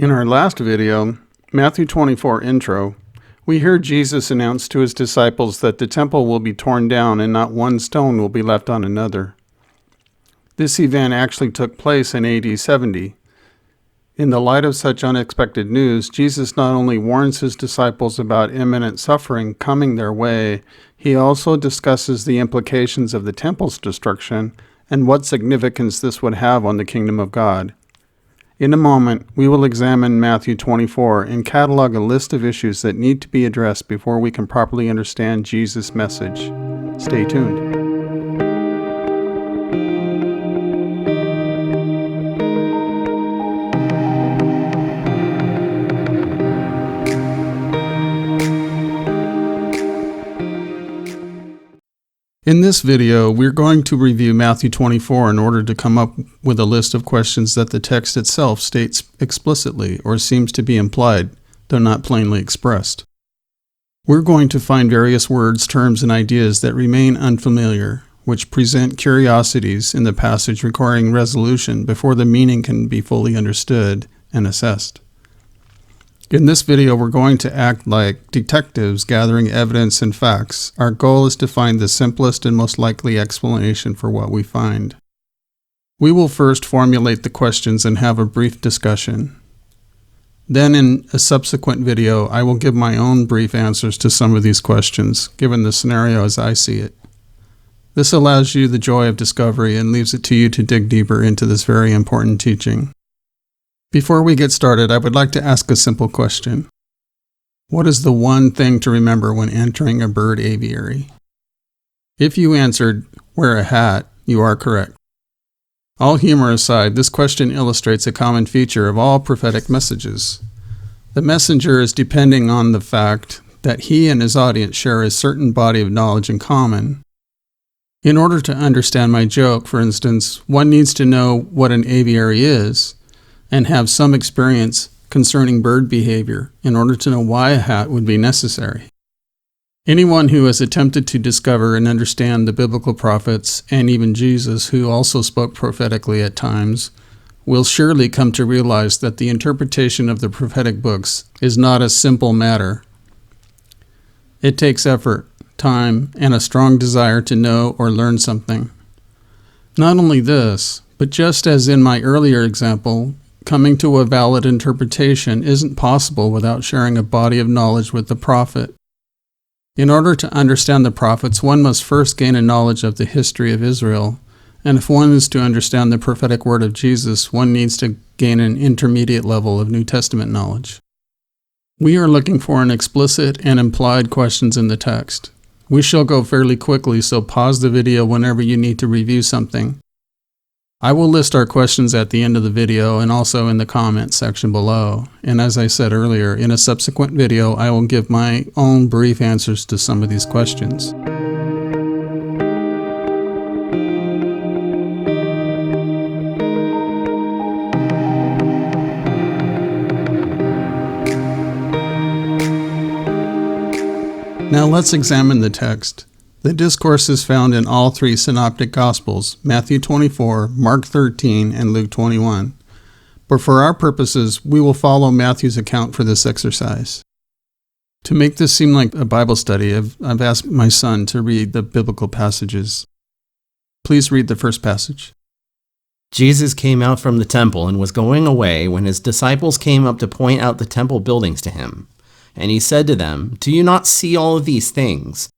In our last video, Matthew 24 intro, we hear Jesus announce to his disciples that the temple will be torn down and not one stone will be left on another. This event actually took place in AD 70. In the light of such unexpected news, Jesus not only warns his disciples about imminent suffering coming their way, he also discusses the implications of the temple's destruction and what significance this would have on the kingdom of God. In a moment, we will examine Matthew 24 and catalog a list of issues that need to be addressed before we can properly understand Jesus' message. Stay tuned. In this video, we're going to review Matthew 24 in order to come up with a list of questions that the text itself states explicitly or seems to be implied, though not plainly expressed. We're going to find various words, terms, and ideas that remain unfamiliar, which present curiosities in the passage requiring resolution before the meaning can be fully understood and assessed. In this video, we're going to act like detectives gathering evidence and facts. Our goal is to find the simplest and most likely explanation for what we find. We will first formulate the questions and have a brief discussion. Then in a subsequent video, I will give my own brief answers to some of these questions, given the scenario as I see it. This allows you the joy of discovery and leaves it to you to dig deeper into this very important teaching. Before we get started, I would like to ask a simple question. What is the one thing to remember when entering a bird aviary? If you answered, wear a hat, you are correct. All humor aside, this question illustrates a common feature of all prophetic messages. The messenger is depending on the fact that he and his audience share a certain body of knowledge in common. In order to understand my joke, for instance, one needs to know what an aviary is, and have some experience concerning bird behavior in order to know why a hat would be necessary. Anyone who has attempted to discover and understand the biblical prophets, and even Jesus, who also spoke prophetically at times, will surely come to realize that the interpretation of the prophetic books is not a simple matter. It takes effort, time, and a strong desire to know or learn something. Not only this, but just as in my earlier example, coming to a valid interpretation isn't possible without sharing a body of knowledge with the prophet. In order to understand the prophets, one must first gain a knowledge of the history of Israel, and if one is to understand the prophetic word of Jesus, one needs to gain an intermediate level of New Testament knowledge. We are looking for an explicit and implied questions in the text. We shall go fairly quickly, so pause the video whenever you need to review something. I will list our questions at the end of the video and also in the comments section below. And as I said earlier, in a subsequent video, I will give my own brief answers to some of these questions. Now let's examine the text. The discourse is found in all three synoptic Gospels, Matthew 24, Mark 13, and Luke 21. But for our purposes, we will follow Matthew's account for this exercise. To make this seem like a Bible study, I've asked my son to read the biblical passages. Please read the first passage. Jesus came out from the temple and was going away when his disciples came up to point out the temple buildings to him. And he said to them, "Do you not see all of these things?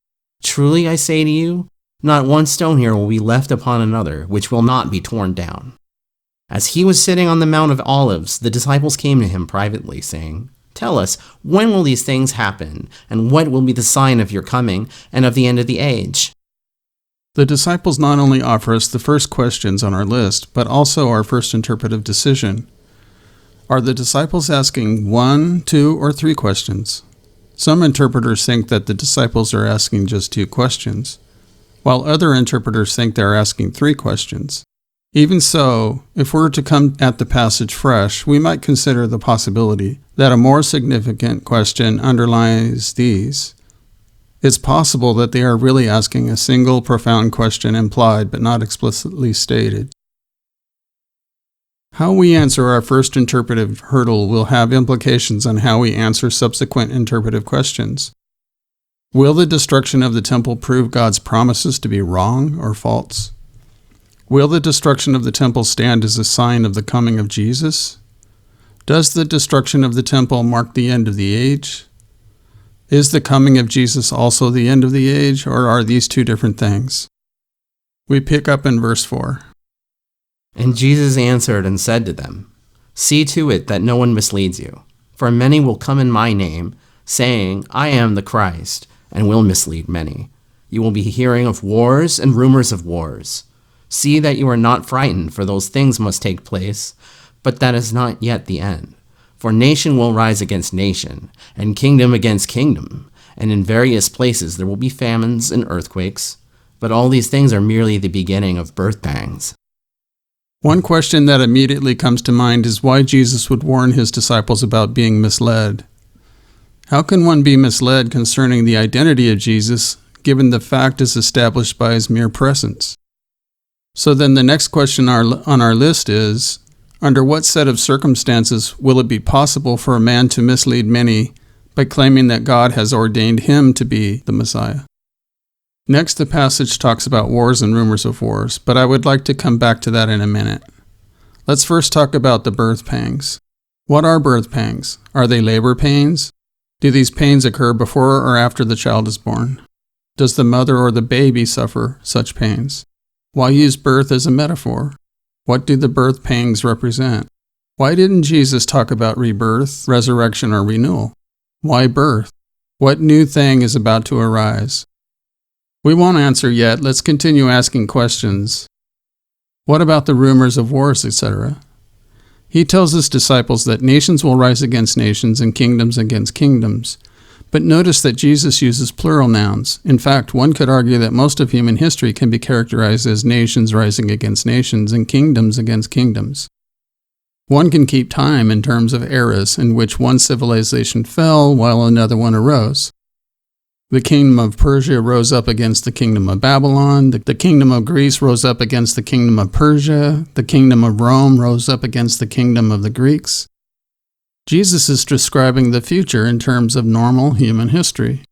Truly I say to you, not one stone here will be left upon another, which will not be torn down." As he was sitting on the Mount of Olives, the disciples came to him privately, saying, "Tell us, when will these things happen, and what will be the sign of your coming and of the end of the age?" The disciples not only offer us the first questions on our list, but also our first interpretive decision. Are the disciples asking 1, 2, or 3 questions? Some interpreters think that the disciples are asking just 2 questions, while other interpreters think they're asking 3 questions. Even so, if we're to come at the passage fresh, we might consider the possibility that a more significant question underlies these. It's possible that they are really asking a single profound question implied but not explicitly stated. How we answer our first interpretive hurdle will have implications on how we answer subsequent interpretive questions. Will the destruction of the temple prove God's promises to be wrong or false? Will the destruction of the temple stand as a sign of the coming of Jesus? Does the destruction of the temple mark the end of the age? Is the coming of Jesus also the end of the age, or are these two different things? We pick up in verse 4. And Jesus answered and said to them, "See to it that no one misleads you. For many will come in my name, saying, 'I am the Christ,' and will mislead many. You will be hearing of wars and rumors of wars. See that you are not frightened, for those things must take place, but that is not yet the end. For nation will rise against nation, and kingdom against kingdom, and in various places there will be famines and earthquakes. But all these things are merely the beginning of birth pangs." One question that immediately comes to mind is why Jesus would warn his disciples about being misled. How can one be misled concerning the identity of Jesus, given the fact is established by his mere presence? So then the next question on our list is, under what set of circumstances will it be possible for a man to mislead many by claiming that God has ordained him to be the Messiah? Next, the passage talks about wars and rumors of wars, but I would like to come back to that in a minute. Let's first talk about the birth pangs. What are birth pangs? Are they labor pains? Do these pains occur before or after the child is born? Does the mother or the baby suffer such pains? Why use birth as a metaphor? What do the birth pangs represent? Why didn't Jesus talk about rebirth, resurrection, or renewal? Why birth? What new thing is about to arise? We won't answer yet. Let's continue asking questions. What about the rumors of wars, etc.? He tells his disciples that nations will rise against nations and kingdoms against kingdoms. But notice that Jesus uses plural nouns. In fact, one could argue that most of human history can be characterized as nations rising against nations and kingdoms against kingdoms. One can keep time in terms of eras in which one civilization fell while another one arose. The kingdom of Persia rose up against the kingdom of Babylon. The kingdom of Greece rose up against the kingdom of Persia. The kingdom of Rome rose up against the kingdom of the Greeks. Jesus is describing the future in terms of normal human history.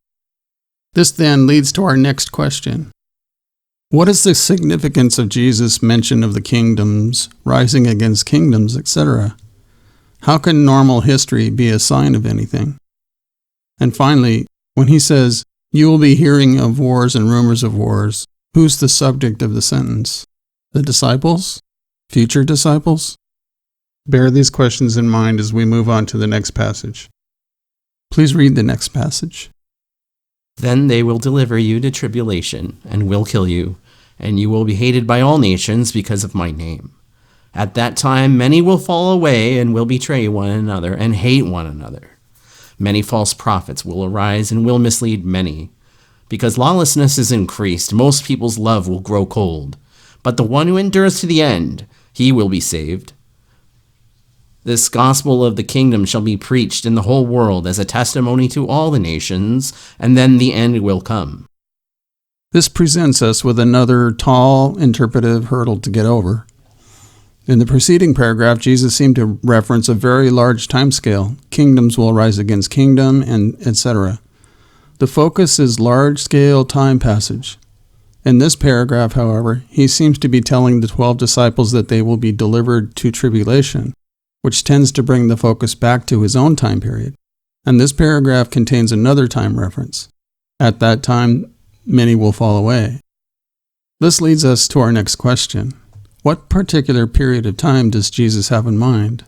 This then leads to our next question. What is the significance of Jesus' mention of the kingdoms rising against kingdoms, etc.? How can normal history be a sign of anything? And finally, when he says, "You will be hearing of wars and rumors of wars," who's the subject of the sentence? The disciples? Future disciples? Bear these questions in mind as we move on to the next passage. Please read the next passage. "Then they will deliver you to tribulation, and will kill you, and you will be hated by all nations because of my name. At that time many will fall away and will betray one another and hate one another. Many false prophets will arise and will mislead many. Because lawlessness is increased, most people's love will grow cold. But the one who endures to the end, he will be saved. This gospel of the kingdom shall be preached in the whole world as a testimony to all the nations, and then the end will come." This presents us with another tall interpretive hurdle to get over. In the preceding paragraph, Jesus seemed to reference a very large timescale. Kingdoms will rise against kingdom, and etc. The focus is large-scale time passage. In this paragraph, however, he seems to be telling the 12 disciples that they will be delivered to tribulation, which tends to bring the focus back to his own time period. And this paragraph contains another time reference. At that time, many will fall away. This leads us to our next question. What particular period of time does Jesus have in mind?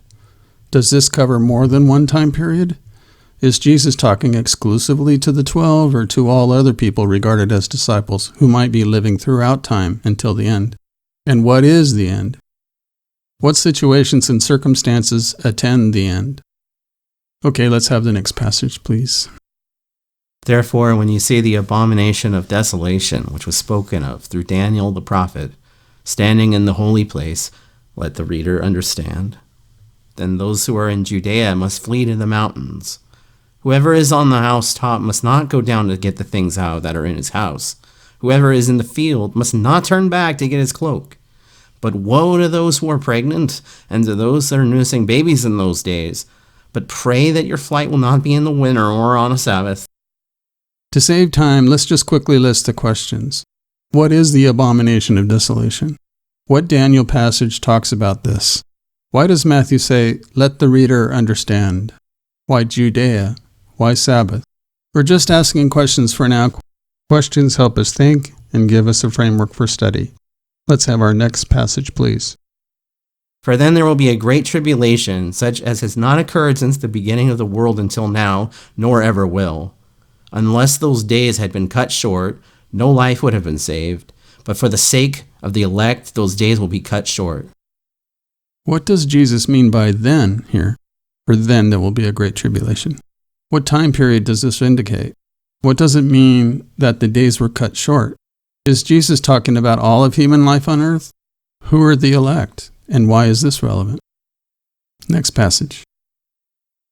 Does this cover more than one time period? Is Jesus talking exclusively to the 12 or to all other people regarded as disciples who might be living throughout time until the end? And what is the end? What situations and circumstances attend the end? Okay, let's have the next passage, please. "Therefore, when you see the abomination of desolation, which was spoken of through Daniel the prophet, standing in the holy place, let the reader understand. Then those who are in Judea must flee to the mountains. Whoever is on the housetop must not go down to get the things out that are in his house. Whoever is in the field must not turn back to get his cloak. But woe to those who are pregnant and to those that are nursing babies in those days. But pray that your flight will not be in the winter or on a Sabbath. To save time, let's just quickly list the questions. What is the abomination of desolation? What Daniel passage talks about this? Why does Matthew say, let the reader understand? Why Judea? Why Sabbath? We're just asking questions for now. Questions help us think and give us a framework for study. Let's have our next passage, please. For then there will be a great tribulation, such as has not occurred since the beginning of the world until now, nor ever will. Unless those days had been cut short, no life would have been saved. But for the sake of the elect, those days will be cut short. What does Jesus mean by then here? For then there will be a great tribulation. What time period does this indicate? What does it mean that the days were cut short? Is Jesus talking about all of human life on earth? Who are the elect? And why is this relevant? Next passage.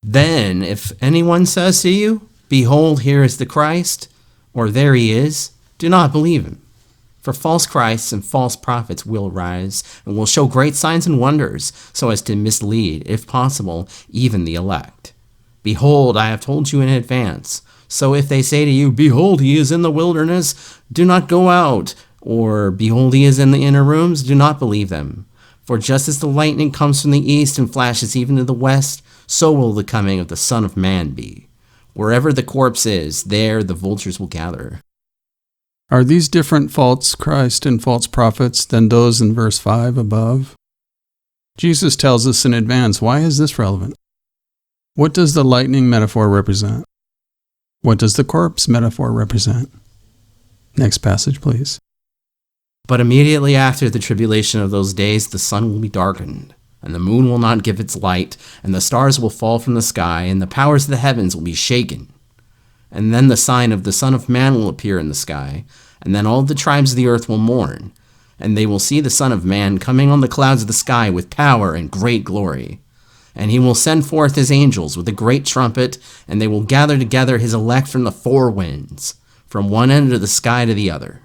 Then, if anyone says to you, behold, here is the Christ, or there he is, do not believe him. For false Christs and false prophets will rise, and will show great signs and wonders, so as to mislead, if possible, even the elect. Behold, I have told you in advance. So if they say to you, behold, he is in the wilderness, do not go out. Or, behold, he is in the inner rooms, do not believe them. For just as the lightning comes from the east and flashes even to the west, so will the coming of the Son of Man be. Wherever the corpse is, there the vultures will gather. Are these different false Christ and false prophets than those in verse 5 above? Jesus tells us in advance. Why is this relevant? What does the lightning metaphor represent? What does the corpse metaphor represent? Next passage, please. But immediately after the tribulation of those days, the sun will be darkened, and the moon will not give its light, and the stars will fall from the sky, and the powers of the heavens will be shaken. And then the sign of the Son of Man will appear in the sky, and then all the tribes of the earth will mourn, and they will see the Son of Man coming on the clouds of the sky with power and great glory. And he will send forth his angels with a great trumpet, and they will gather together his elect from the four winds, from one end of the sky to the other.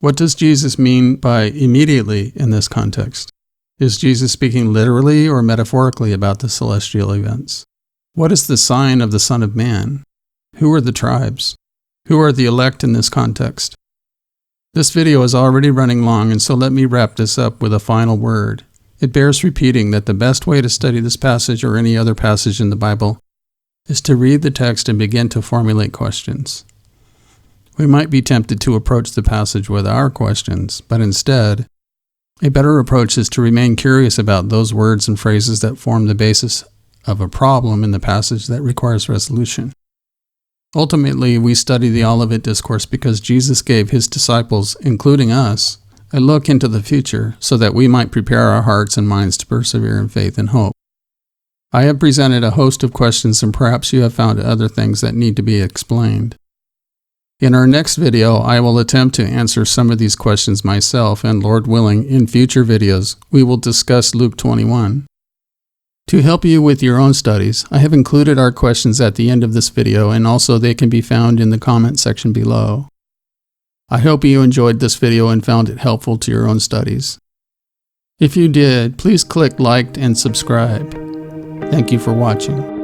What does Jesus mean by immediately in this context? Is Jesus speaking literally or metaphorically about the celestial events? What is the sign of the Son of Man? Who are the tribes? Who are the elect in this context? This video is already running long, and so let me wrap this up with a final word. It bears repeating that the best way to study this passage or any other passage in the Bible is to read the text and begin to formulate questions. We might be tempted to approach the passage with our questions, but instead, a better approach is to remain curious about those words and phrases that form the basis of a problem in the passage that requires resolution. Ultimately, we study the Olivet Discourse because Jesus gave his disciples, including us, a look into the future so that we might prepare our hearts and minds to persevere in faith and hope. I have presented a host of questions, and perhaps you have found other things that need to be explained. In our next video, I will attempt to answer some of these questions myself, and Lord willing, in future videos, we will discuss Luke 21. To help you with your own studies, I have included our questions at the end of this video, and also they can be found in the comment section below. I hope you enjoyed this video and found it helpful to your own studies. If you did, please click like and subscribe. Thank you for watching.